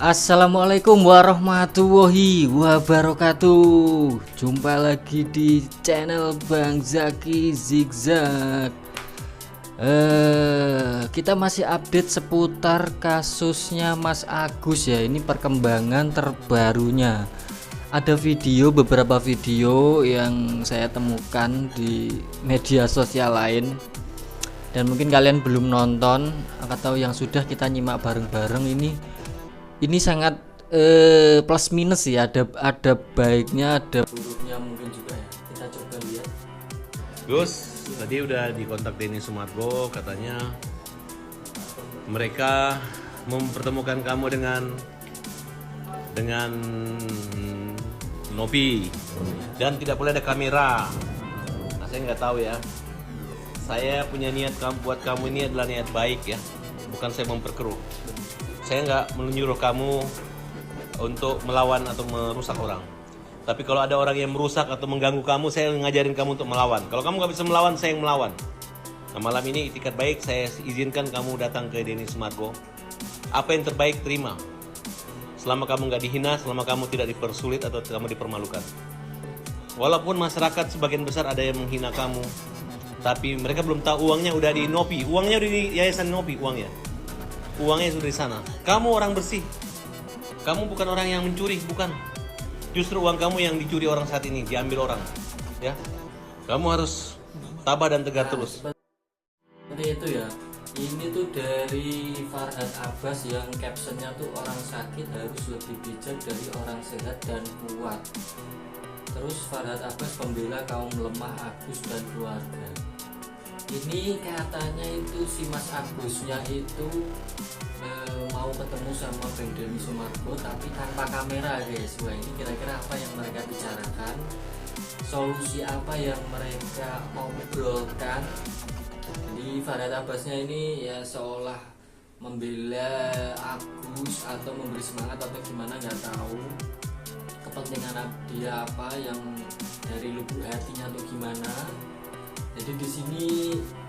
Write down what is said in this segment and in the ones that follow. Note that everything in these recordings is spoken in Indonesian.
Assalamualaikum warahmatullahi wabarakatuh. Jumpa lagi di channel Bang Zaki Zigzag. Kita masih update seputar kasusnya Mas Agus ya. Ini perkembangan terbarunya. Ada beberapa video yang saya temukan di media sosial lain, dan mungkin kalian belum nonton atau yang sudah kita nyimak bareng-bareng. Ini sangat plus minus ya, ada baiknya, ada buruknya mungkin juga ya. Kita coba lihat. Gus, tadi udah dikontak Denny Sumargo, katanya mereka mempertemukan kamu dengan Novi dan tidak boleh ada kamera. Nah, saya nggak tahu ya. Saya punya niat buat kamu ini adalah niat baik ya, bukan saya memperkeruh. Saya nggak menyuruh kamu untuk melawan atau merusak orang. Tapi kalau ada orang yang merusak atau mengganggu kamu, saya ngajarin kamu untuk melawan. Kalau kamu nggak bisa melawan, saya yang melawan. Nah, malam ini itikat baik, saya izinkan kamu datang ke Denny Sumargo. Apa yang terbaik terima. Selama kamu nggak dihina, selama kamu tidak dipersulit atau kamu dipermalukan. Walaupun masyarakat sebagian besar ada yang menghina kamu, tapi mereka belum tahu uangnya udah di Nopi. Uangnya udah di Yayasan Nopi, uangnya sudah di sana. Kamu orang bersih. Kamu bukan orang yang mencuri, bukan. Justru uang kamu yang dicuri orang saat ini, diambil orang. Ya. Kamu harus tabah dan tegar terus. Seperti itu ya. Ini tuh dari Farhad Abbas yang captionnya tuh orang sakit harus lebih bijak dari orang sehat dan kuat. Terus Farhad Abbas pembela kaum lemah, Agus dan keluarga. Ini katanya itu si Mas Agusnya itu mau ketemu sama Bang Denny Sumargo tapi tanpa kamera guys. Wah, ini kira-kira apa yang mereka bicarakan, solusi apa yang mereka obrolkan. Jadi Farhad Abbasnya ini ya seolah membela Agus atau memberi semangat atau gimana, nggak tahu kepentingan dia apa, yang dari lubuk hatinya atau gimana. Jadi di sini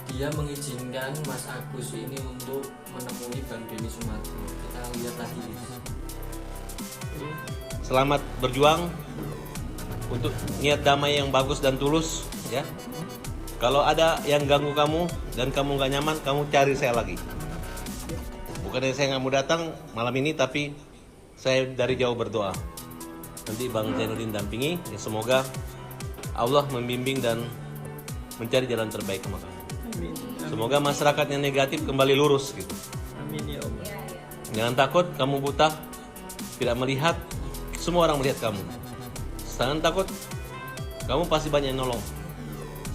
dia mengizinkan Mas Agus ini untuk menemui Bang Denny Sumargo. Kita lihat lagi. Selamat berjuang untuk niat damai yang bagus dan tulus ya. Kalau ada yang ganggu kamu dan kamu gak nyaman, kamu cari saya lagi. Bukannya saya gak mau datang malam ini, tapi saya dari jauh berdoa. Nanti Bang Zainuddin dampingi, ya semoga Allah membimbing dan mencari jalan terbaik sama kamu. Amin. Semoga masyarakat yang negatif kembali lurus gitu. Amin ya Allah. Jangan takut, kamu buta, tidak melihat, semua orang melihat kamu. Jangan takut, kamu pasti banyak yang nolong.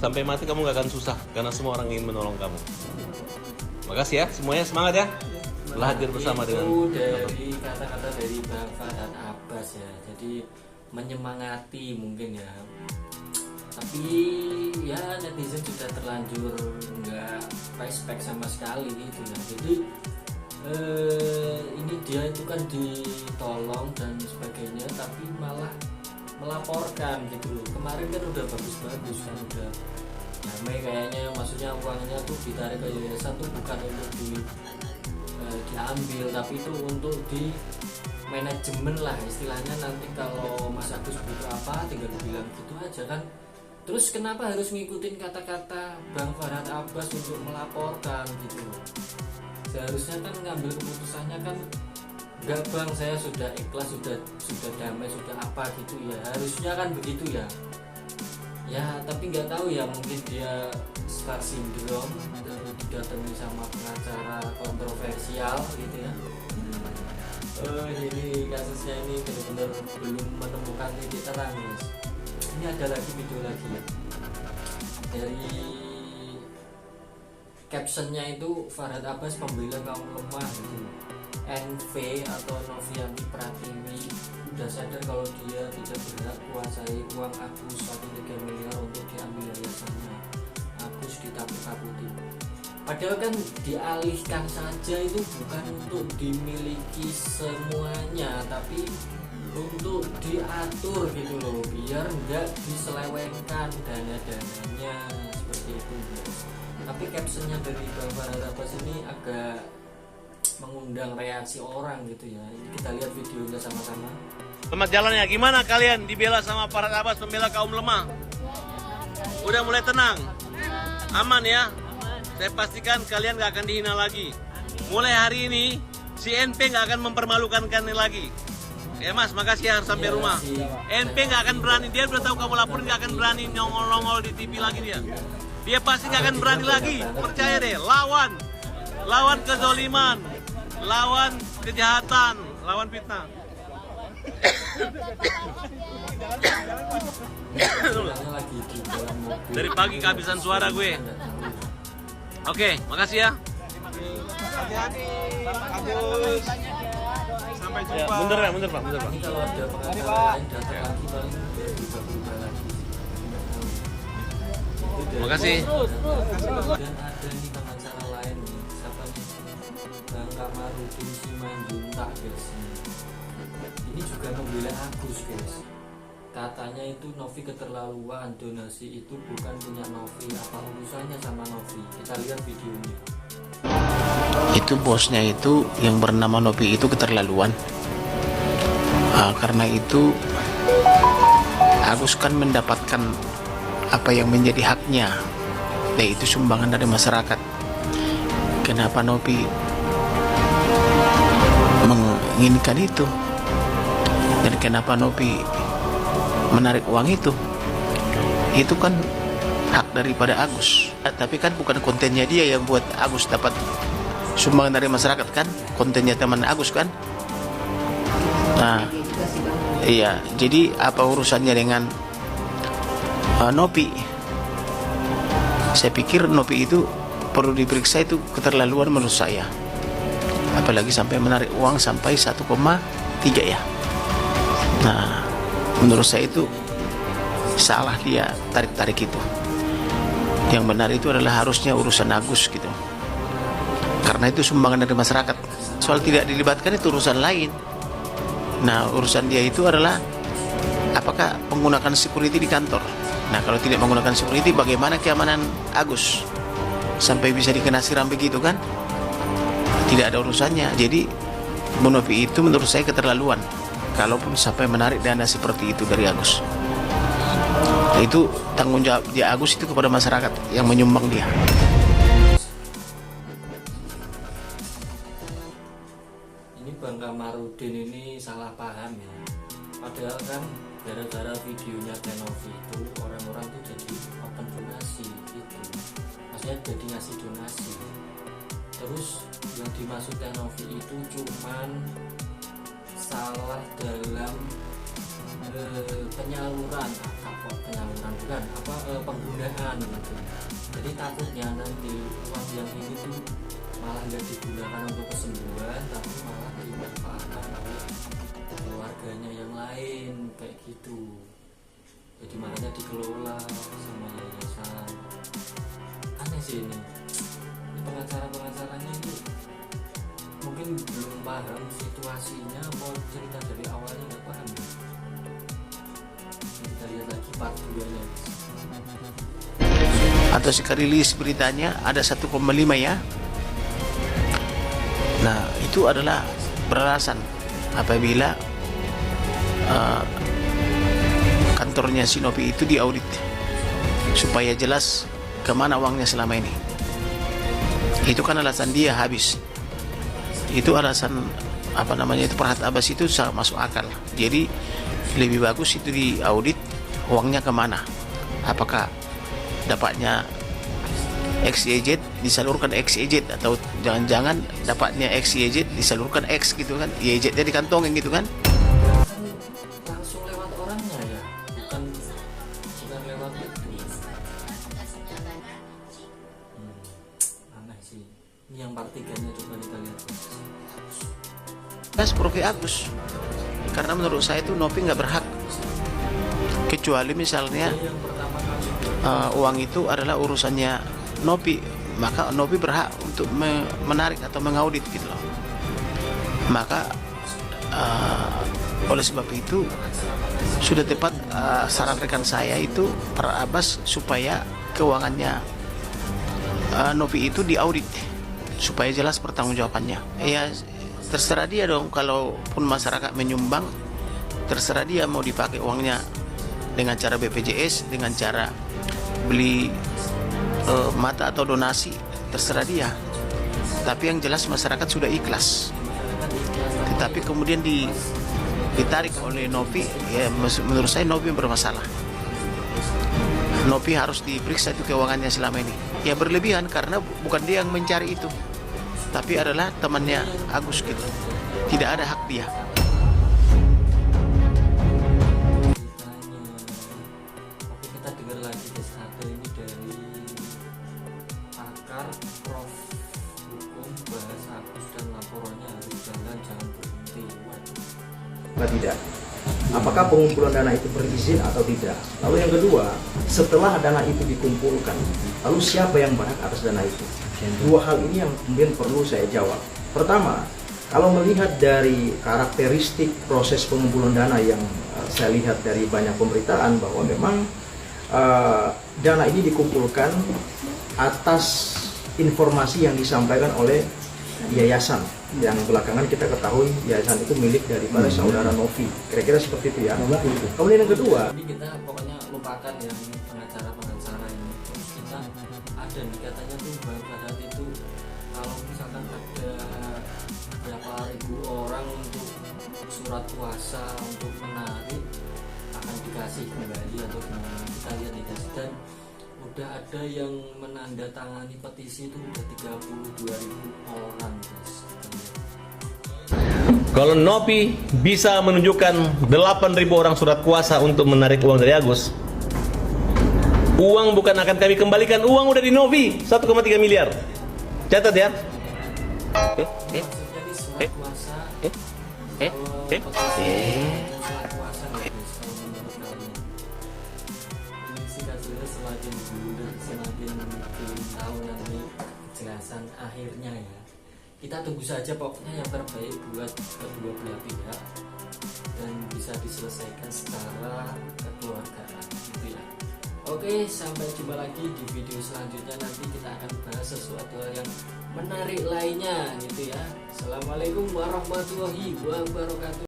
Sampai mati kamu gak akan susah, karena semua orang ingin menolong kamu. Makasih ya, semuanya semangat ya. Telah hadir bersama itu dengan dari kata-kata dari Bang Farhad Abbas ya. Jadi menyemangati mungkin ya. Tapi ya netizen sudah terlanjur nggak respect sama sekali gitu ya. Jadi ini dia itu kan ditolong dan sebagainya, tapi malah melaporkan gitu loh. Kemarin kan udah bagus-bagus kan, udah damai kayaknya, maksudnya uangnya tuh ditarik ke yayasan tuh bukan untuk diambil, tapi itu untuk di manajemen lah istilahnya. Nanti kalau Mas Agus butuh apa tinggal bilang gitu aja kan. Terus kenapa harus ngikutin kata-kata Bang Farhad Abbas untuk melaporkan gitu loh? Seharusnya kan ngambil keputusannya kan, enggak Bang, saya sudah ikhlas, sudah damai, sudah apa gitu ya. Harusnya kan begitu ya. Ya, tapi nggak tahu ya, mungkin dia star syndrome, didatangi sama pengacara kontroversial gitu ya. Ini kasusnya ini benar-benar belum menemukan titik terang guys. Ini ada lagi video lagi ya. Dari captionnya itu Farhad Abbas pembela kaum lemah gitu. NV atau Novianti Pratiwi udah sadar kalau dia tidak berhak kuasai uang Agus 1,3 miliar untuk diambil yayasannya. Agus ditakut-takuti. Padahal kan dialihkan saja, itu bukan untuk dimiliki semuanya, tapi untuk diatur gitu loh, biar nggak diselewengkan dana-dananya seperti itu guys. Tapi captionnya dari Bang Farhad Abbas ini agak mengundang reaksi orang gitu ya. Kita lihat videonya sama-sama. Selamat jalannya. Gimana kalian dibela sama Farhad Abbas, pembela kaum lemah? Udah mulai tenang? Aman ya? Saya pastikan kalian gak akan dihina lagi. Mulai hari ini si NP gak akan mempermalukan kalian lagi. Ya Mas, makasih ya sampai rumah. NP gak akan berani, dia udah tahu kamu laporin, gak akan berani nongol-nongol di TV lagi dia. Dia pasti gak akan berani lagi. Percaya deh, lawan kezoliman, lawan kejahatan, lawan fitnah. Dari pagi kehabisan suara gue. Oke, makasih ya. Sampai Ya, jumpa. mundur Pak, mundur Pak. Ini kalau ada pengacara lain datang lagi paling berubah-ubah lagi. Makasih. Dan ada nih pengacara lain nih, siapa nih? Bang Kamarudin Simanjuntak guys. Ini juga membela Agus guys. Katanya itu Novi keterlaluan, donasi itu bukan punya Novi. Apa urusannya sama Novi? Kita lihat videonya. Itu bosnya itu yang bernama Novi itu keterlaluan. Karena itu Agus kan mendapatkan apa yang menjadi haknya, yaitu sumbangan dari masyarakat. Kenapa Novi menginginkan itu, dan kenapa Novi menarik uang itu? Itu kan hak daripada Agus. Tapi kan bukan kontennya dia yang buat Agus dapat sumbangan dari masyarakat kan, kontennya teman Agus kan. Nah, iya, jadi apa urusannya dengan Novi? Saya pikir Novi itu perlu diperiksa, itu keterlaluan menurut saya. Apalagi sampai menarik uang sampai 1,3 ya. Nah, menurut saya itu salah dia tarik-tarik itu. Yang benar itu adalah harusnya urusan Agus gitu. Karena itu sumbangan dari masyarakat. Soal tidak dilibatkan itu urusan lain. Nah, urusan dia itu adalah apakah menggunakan security di kantor. Nah, kalau tidak menggunakan security, bagaimana keamanan Agus sampai bisa dikena siram begitu kan? Tidak ada urusannya. Jadi Bu Novi itu menurut saya keterlaluan kalaupun sampai menarik dana seperti itu dari Agus. Itu tanggung jawab dia Agus itu kepada masyarakat yang menyumbang dia. Ini Bang Kamarudin ini salah paham ya. Padahal kan gara-gara videonya Tenovi itu orang-orang tuh jadi open donasi gitu. Maksudnya jadi ngasih donasi. Terus yang dimaksud Tenovi itu cuman salah dalam penyaluran penggunaan gitu. Jadi takutnya nanti uang yang ini tuh malah nggak digunakan untuk kesembuhan, tapi malah dimanfaatkan oleh keluarganya yang lain kayak gitu. Jadi makanya dikelola sama yayasan. Aneh sih ini pengacaranya ini mungkin belum paham situasinya, mau cerita dari awalnya nggak paham ya. Kita lihat lagi part 2 nya. Atau sekali rilis beritanya ada 1,5 ya. Nah, itu adalah beralasan apabila kantornya si Novi itu diaudit supaya jelas kemana uangnya selama ini. Itu kan alasan dia habis. Itu alasan itu Farhad Abbas itu sangat masuk akal. Jadi lebih bagus itu diaudit uangnya kemana. Apakah dapatnya XYZ disalurkan XYZ, atau jangan-jangan dapatnya XYZ disalurkan X gitu kan, YZ-nya dikantongin gitu kan. Langsung lewat orangnya ya, bukan lewat itu. Aneh sih. Ini yang part 3 nya coba kita lihat. Mas Prof. Agus, karena menurut saya itu Novi nggak berhak, kecuali misalnya Yang pertama kali uang itu adalah urusannya Novi, maka Novi berhak untuk menarik atau mengaudit gitu loh. Maka oleh sebab itu sudah tepat saran rekan saya itu Farhad Abbas supaya keuangannya Novi itu diaudit supaya jelas pertanggungjawabannya. Ya terserah dia dong, kalaupun masyarakat menyumbang, terserah dia mau dipakai uangnya dengan cara BPJS, dengan cara beli mata atau donasi, terserah dia. Tapi yang jelas masyarakat sudah ikhlas. Tetapi kemudian ditarik oleh Novi, ya menurut saya Novi bermasalah. Novi harus diperiksa itu keuangannya selama ini. Ya berlebihan karena bukan dia yang mencari itu, tapi adalah temannya Agus gitu. Tidak ada hak dia. Oke, kita dengar lagi satu ini dari pakar Prof Hukum bahasa Agus dan laporannya harus jalan, jangan berhenti. Atau tidak. Apakah pengumpulan dana itu berizin atau tidak? Lalu yang kedua, setelah dana itu dikumpulkan, lalu siapa yang berhak atas dana itu? Dua hal ini yang kemudian perlu saya jawab. Pertama, kalau melihat dari karakteristik proses pengumpulan dana yang saya lihat dari banyak pemberitaan bahwa memang dana ini dikumpulkan atas informasi yang disampaikan oleh yayasan, yang belakangan kita ketahui yayasan itu milik daripada saudara Novi, kira-kira seperti itu ya. Kemudian yang kedua, Jadi kita pokoknya lupakan yang pengacara ini. Terus kita ada nih katanya tuh Bang Farhad itu kalau misalkan ada berapa ribu orang untuk surat kuasa untuk menarik akan dikasih kembali atau gimana, kita lihat di dan udah ada yang menandatangani petisi itu udah 32.000 orang guys. Kalau Novi bisa menunjukkan 8.000 orang surat kuasa untuk menarik uang dari Agus, uang bukan akan kami kembalikan, uang udah di Novi 1,3 miliar. Catat ya. Maksudnya di surat kuasa surat kuasa nih guys, kalau menurut kalian ini sih kasusnya semakin bulat, semakin tahu nanti kejelasan akhirnya ya. Kita tunggu saja pokoknya yang terbaik buat kedua belah pihak dan bisa diselesaikan secara kekeluargaan gitu ya. Oke, sampai jumpa lagi di video selanjutnya. Nanti kita akan bahas sesuatu hal yang menarik lainnya gitu ya. Assalamualaikum warahmatullahi wabarakatuh.